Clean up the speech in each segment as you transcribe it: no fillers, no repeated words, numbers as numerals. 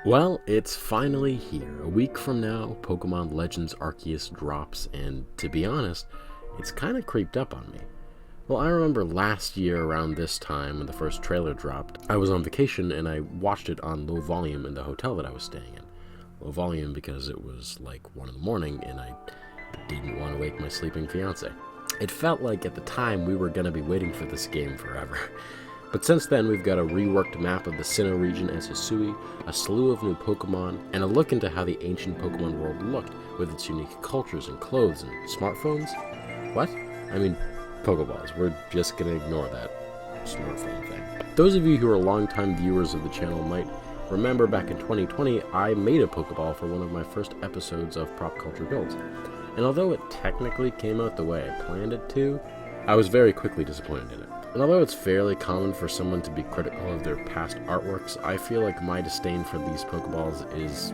Well, it's finally here. A week from now, Pokemon Legends Arceus drops, and to be honest, it's kind of creeped up on me. Well, I remember last year around this time when the first trailer dropped, I was on vacation and I watched it on low volume in the hotel that I was staying in. Low volume because it was like 1 in the morning and I didn't want to wake my sleeping fiance. It felt like at the time we were going to be waiting for this game forever. But since then, we've got a reworked map of the Sinnoh region as Hisui, a slew of new Pokemon, and a look into how the ancient Pokemon world looked, with its unique cultures and clothes and smartphones. What? I mean, Pokeballs. We're just gonna ignore that smartphone thing. Those of you who are longtime viewers of the channel might remember back in 2020, I made a Pokeball for one of my first episodes of Prop Culture Builds. And although it technically came out the way I planned it to, I was very quickly disappointed in it. And although it's fairly common for someone to be critical of their past artworks, I feel like my disdain for these Pokeballs is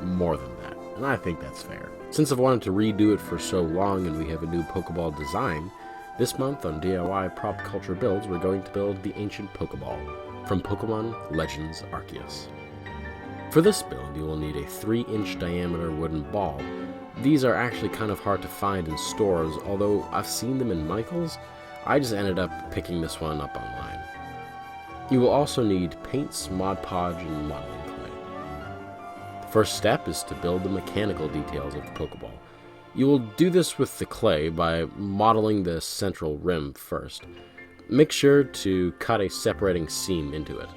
more than that, and I think that's fair. Since I've wanted to redo it for so long and we have a new Pokeball design, this month on DIY Prop Culture Builds, we're going to build the ancient Pokeball from Pokemon Legends Arceus. For this build, you will need a 3-inch diameter wooden ball. These are actually kind of hard to find in stores, although I've seen them in Michael's. I just ended up picking this one up online. You will also need paints, Mod Podge, and modeling clay. The first step is to build the mechanical details of the Pokeball. You will do this with the clay by modeling the central rim first. Make sure to cut a separating seam into it.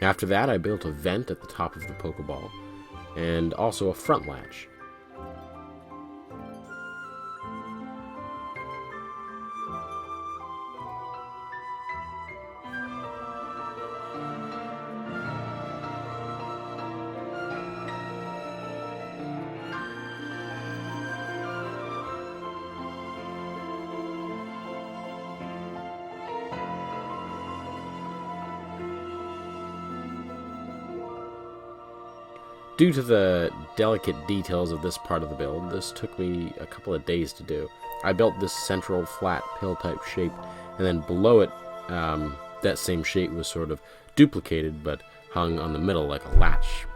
After that, I built a vent at the top of the Pokeball, and also a front latch. Due to the delicate details of this part of the build, this took me a couple of days to do. I built this central flat pill-type shape, and then below it, that same shape was sort of duplicated but hung on the middle like a latch,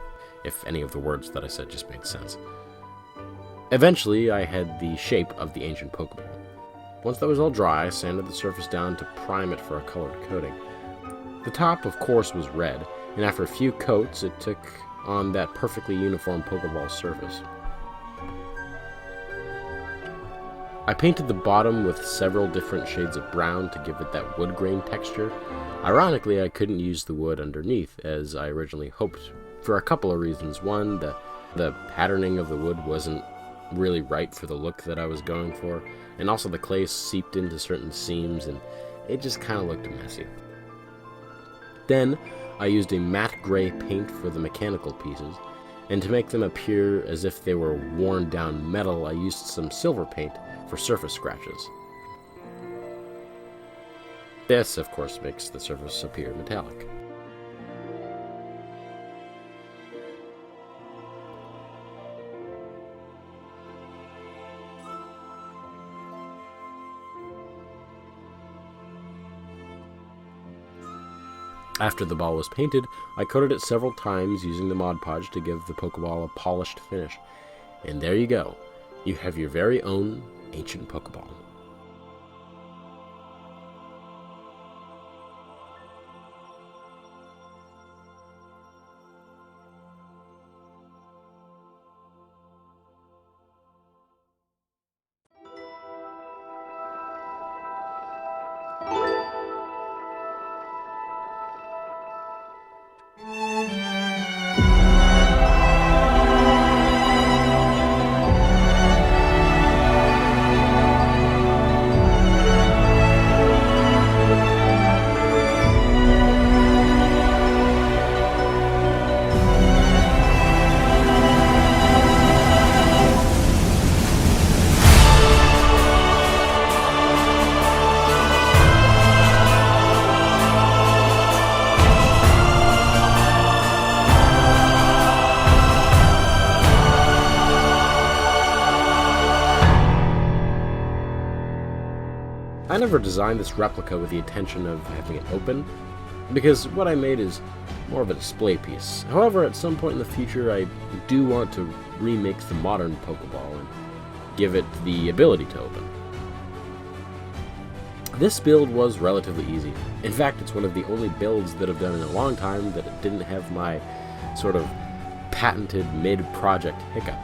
if any of the words that I said just made sense. Eventually, I had the shape of the ancient Pokeball. Once that was all dry, I sanded the surface down to prime it for a colored coating. The top, of course, was red, and after a few coats, it took on that perfectly uniform Pokeball surface. I painted the bottom with several different shades of brown to give it that wood grain texture. Ironically, I couldn't use the wood underneath as I originally hoped for a couple of reasons. One, the patterning of the wood wasn't really right for the look that I was going for, and also the clay seeped into certain seams and it just kind of looked messy. Then, I used a matte gray paint for the mechanical pieces, and to make them appear as if they were worn down metal, I used some silver paint for surface scratches. This, of course, makes the surface appear metallic. After the ball was painted, I coated it several times using the Mod Podge to give the Pokeball a polished finish. And there you go. You have your very own ancient Pokeball. I never designed this replica with the intention of having it open. because what I made is more of a display piece. However, at some point in the future, I do want to remake the modern Pokeball and give it the ability to open. This build was relatively easy. In fact, it's one of the only builds that I've done in a long time that it didn't have my sort of patented mid-project hiccup.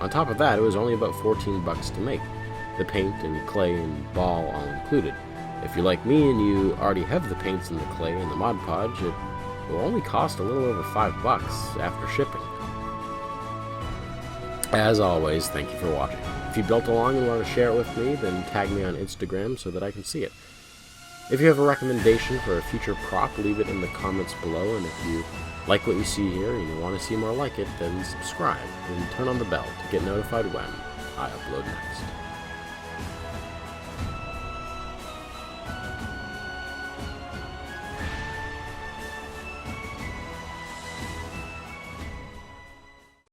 On top of that, it was only about $14 to make, the paint and clay and ball all included. If you're like me and you already have the paints and the clay and the Mod Podge, it will only cost a little over $5 after shipping. As always, thank you for watching. If you built along and want to share it with me, then tag me on Instagram so that I can see it. If you have a recommendation for a future prop, leave it in the comments below, and if you like what you see here and you want to see more like it, then subscribe and turn on the bell to get notified when I upload next.